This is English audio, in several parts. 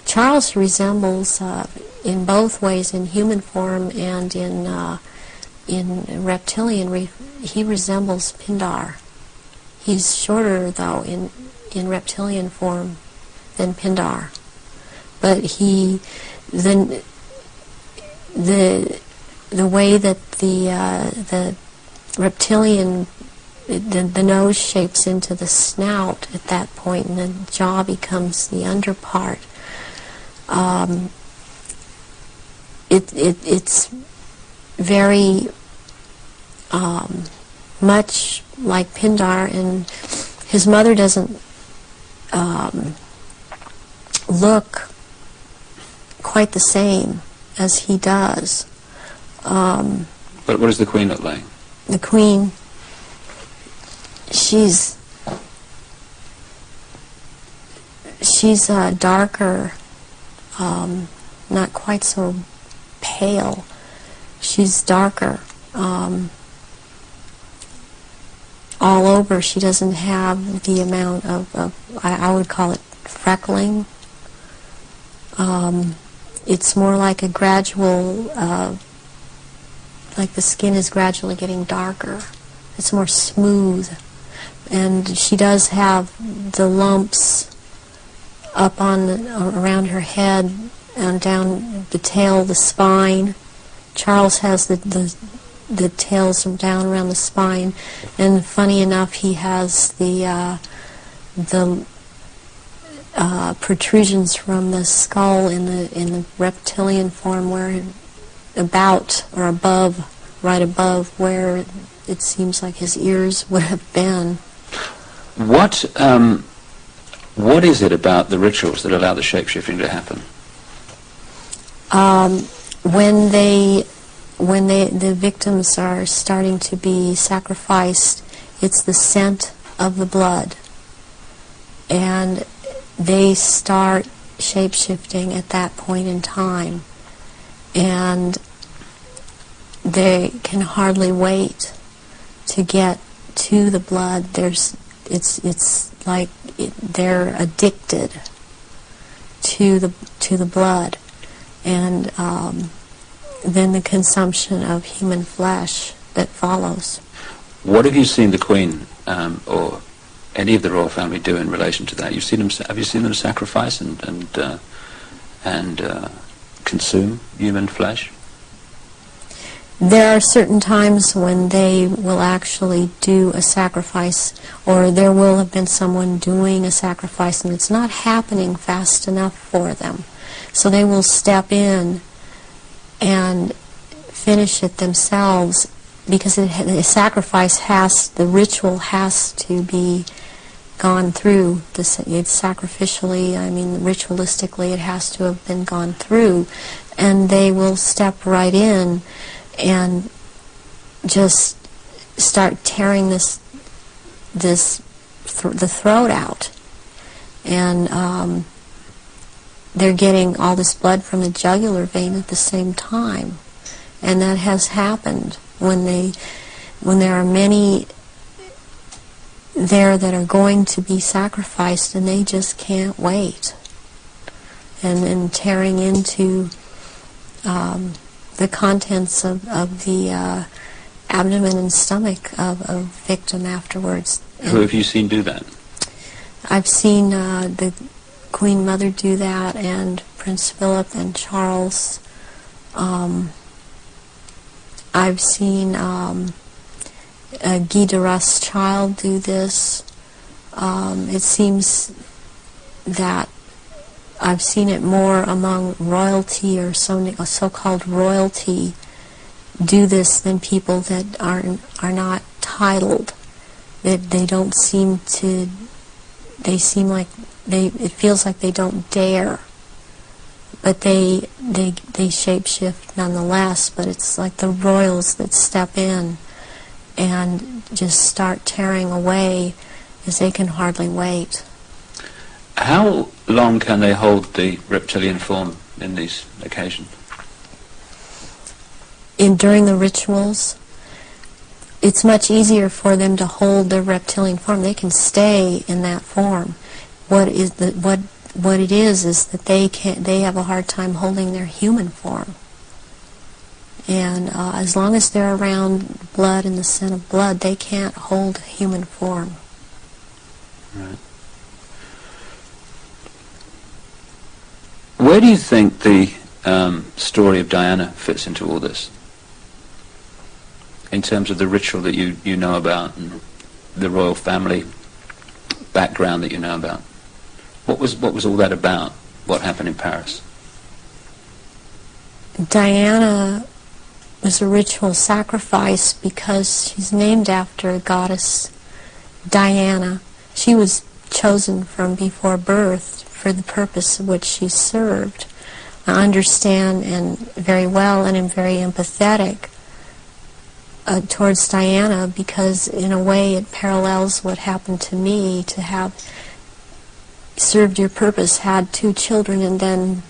Charles resembles, in both ways, in human form and in reptilian, he resembles Pindar. He's shorter, though, in reptilian form than Pindar. But the way that the reptilian, the nose shapes into the snout at that point, and the jaw becomes the underpart. It's very much like Pindar, and his mother doesn't look quite the same as he does. But what does the Queen look like? The Queen, she's darker, not quite so pale. She's darker. All over, she doesn't have the amount of I would call it freckling. It's more like a gradual, like the skin is gradually getting darker. It's more smooth. And she does have the lumps up around her head and down the tail, the spine. Charles has the tails down around the spine, and funny enough, he has the protrusions from the skull in the reptilian form, where about or above, right above where it seems like his ears would have been. What is it about the rituals that allow the shape-shifting to happen? When the victims are starting to be sacrificed, it's the scent of the blood, and they start shape-shifting at that point in time, and they can hardly wait to get to the blood. It's like they're addicted to the blood, and then the consumption of human flesh that follows. What have you seen the Queen or any of the royal family do in relation to that? Have you seen them sacrifice and consume human flesh? There are certain times when they will actually do a sacrifice, or there will have been someone doing a sacrifice, and it's not happening fast enough for them. So they will step in and finish it themselves, because the sacrifice the ritual has to be gone through. It's sacrificially, ritualistically, it has to have been gone through, and they will step right in and just start tearing the throat out, and they're getting all this blood from the jugular vein at the same time. And that has happened when there are many there that are going to be sacrificed, and they just can't wait, and tearing into the contents of the abdomen and stomach of a victim afterwards. Who have you seen do that? I've seen the Queen Mother do that, and Prince Philip and Charles. I've seen Guy de Rothschild do this. It seems that I've seen it more among royalty, or so-called royalty, do this than people that are not titled. That they don't seem to. They seem like it feels like they don't dare, but they shape-shift nonetheless. But it's like the royals that step in and just start tearing away, as they can hardly wait. How long can they hold the reptilian form in these occasions? During the rituals, it's much easier for them to hold their reptilian form. They can stay in that form. What what it is that they have a hard time holding their human form. And as long as they're around blood and the scent of blood, they can't hold human form. Right. Where do you think the story of Diana fits into all this? In terms of the ritual that you know about and the royal family background that you know about. What was all that about? What happened in Paris? Diana was a ritual sacrifice because she's named after a goddess, Diana. She was chosen from before birth for the purpose of which she served. I understand and very well and am very empathetic towards Diana, because in a way it parallels what happened to me, to have served your purpose, had 2 children, and then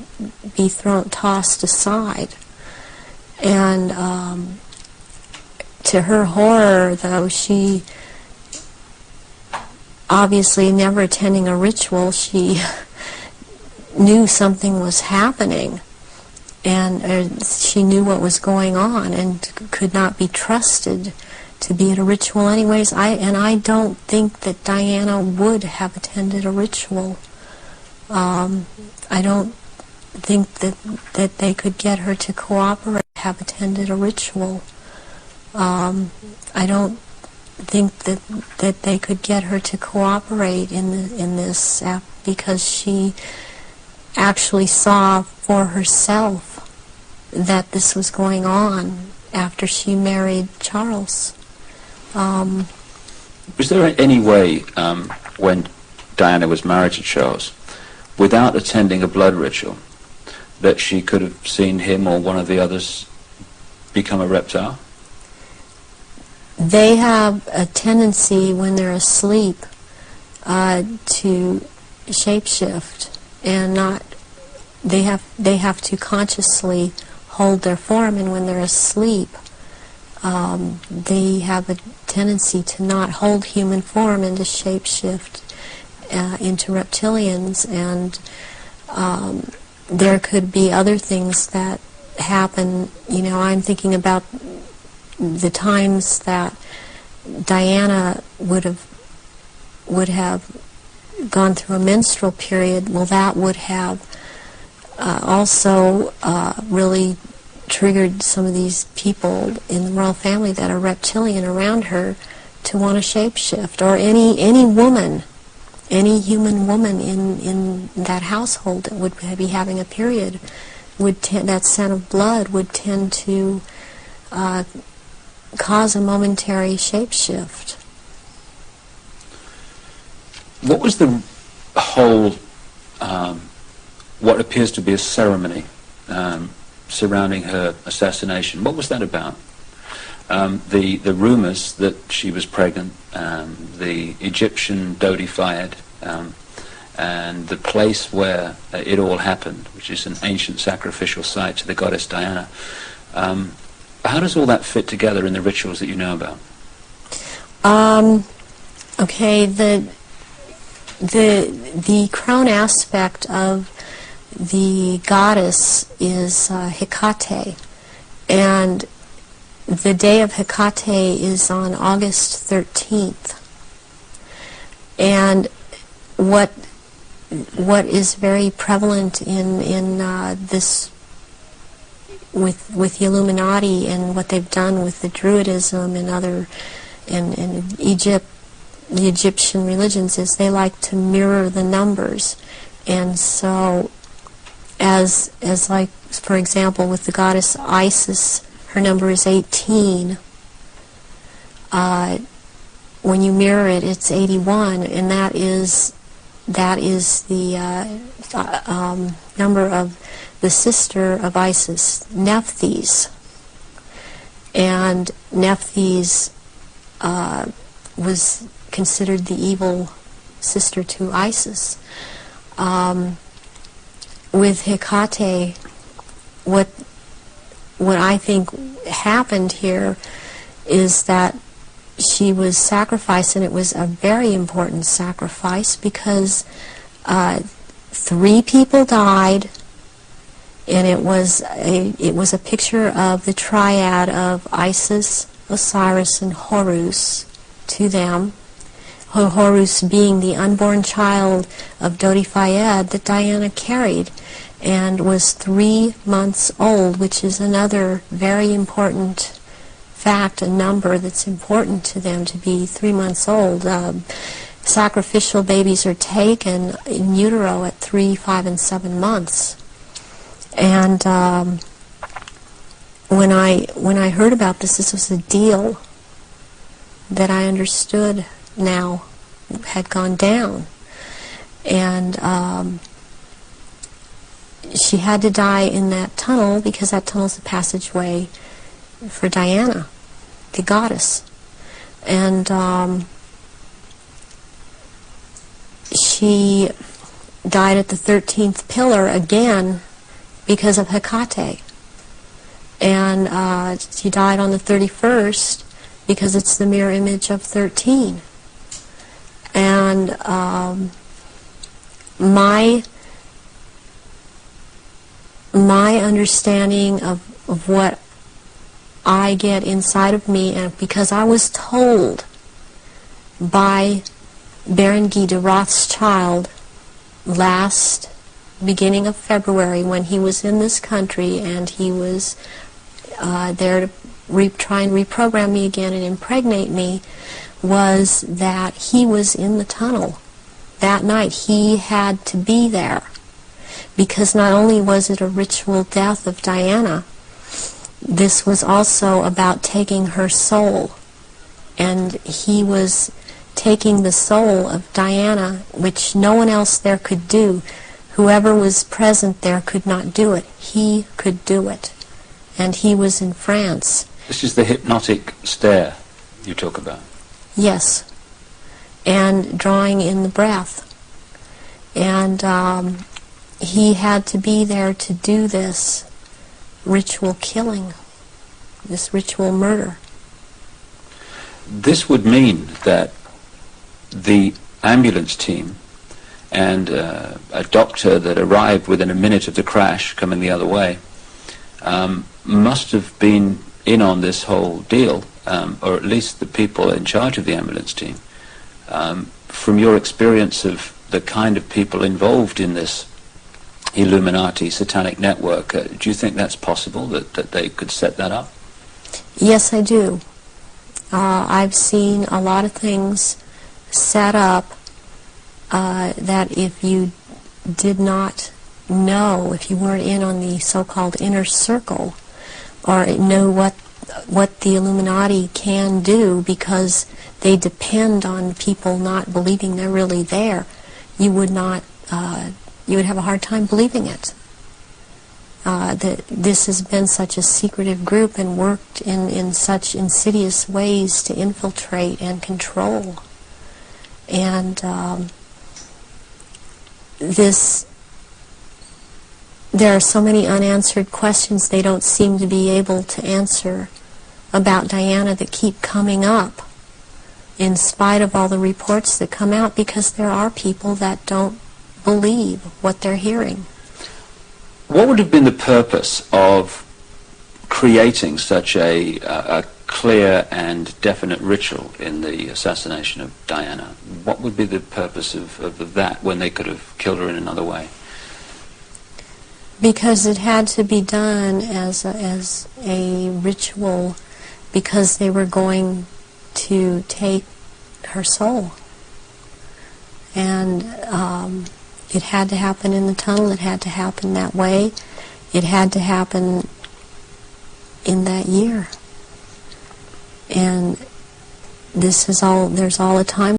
be tossed aside. And to her horror, though, she obviously never attending a ritual, she knew something was happening. And she knew what was going on and could not be trusted to be at a ritual anyways. I don't think that Diana would have attended a ritual. I don't think that they could get her to cooperate, have attended a ritual. I don't think that they could get her to cooperate in this because she actually saw for herself that this was going on after she married Charles. Was there any way, when Diana was married to Charles, without attending a blood ritual, that she could have seen him or one of the others become a reptile? They have a tendency when they're asleep to shapeshift, and they have to consciously hold their form, and when they're asleep they have a tendency to not hold human form and to shapeshift into reptilians. And there could be other things that happen. I'm thinking about the times that Diana would have gone through a menstrual period. Well, that would have also really triggered some of these people in the royal family that are reptilian around her to want to shapeshift, or any woman, any human woman in that household that would be having a period, that scent of blood would tend to cause a momentary shapeshift. What was the whole, what appears to be a ceremony surrounding her assassination? What was that about? The rumours that she was pregnant, the Egyptian deified, and the place where it all happened, which is an ancient sacrificial site to the goddess Diana. How does all that fit together in the rituals that you know about? Okay, the crown aspect of the goddess is Hecate, and the day of Hecate is on August 13th. And what is very prevalent in this with the Illuminati and what they've done with the Druidism and other in Egypt, the Egyptian religions, is they like to mirror the numbers. And so as like, for example, with the goddess Isis, her number is 18. When you mirror it, it's 81, and that is the number of the sister of Isis, Nephthys. And Nephthys was considered the evil sister to Isis. With Hecate, what I think happened here is that she was sacrificed, and it was a very important sacrifice because 3 people died, and it was a picture of the triad of Isis, Osiris, and Horus to them. Horus being the unborn child of Dodi Fayed that Diana carried and was 3 months old, which is another very important fact, a number that's important to them, to be 3 months old. Sacrificial babies are taken in utero at 3, 5, and 7 months. And when I heard about this was a deal that I understood now had gone down. And she had to die in that tunnel because that tunnel's a passageway for Diana, the goddess. And she died at the 13th pillar again because of Hecate. And she died on the 31st because it's the mirror image of 13. And my understanding of what I get inside of me, and because I was told by Baron Guy de Rothschild last beginning of February when he was in this country, and he was there to try and reprogram me again and impregnate me, was that he was in the tunnel that night. He had to be there because not only was it a ritual death of Diana, this was also about taking her soul, and he was taking the soul of Diana, which no one else there could do. Whoever was present there could not do it. He could do it, and he was in France. This is the hypnotic stare you talk about. Yes, and drawing in the breath. And he had to be there to do this ritual killing, this ritual murder. This would mean that the ambulance team and a doctor that arrived within a minute of the crash coming the other way must have been in on this whole deal, or at least the people in charge of the ambulance team. From your experience of the kind of people involved in this Illuminati satanic network, do you think that's possible, that they could set that up? Yes, I do. I've seen a lot of things set up that if you did not know, if you weren't in on the so-called inner circle, or know what the Illuminati can do, because they depend on people not believing they're really there, you would not, you would have a hard time believing it. That this has been such a secretive group and worked in such insidious ways to infiltrate and control. And there are so many unanswered questions they don't seem to be able to answer about Diana that keep coming up in spite of all the reports that come out, because there are people that don't believe what they're hearing. What would have been the purpose of creating such a clear and definite ritual in the assassination of Diana? What would be the purpose of that when they could have killed her in another way? Because it had to be done as a ritual, because they were going to take her soul. And it had to happen in the tunnel, it had to happen that way, it had to happen in that year. And this is all, there's all a time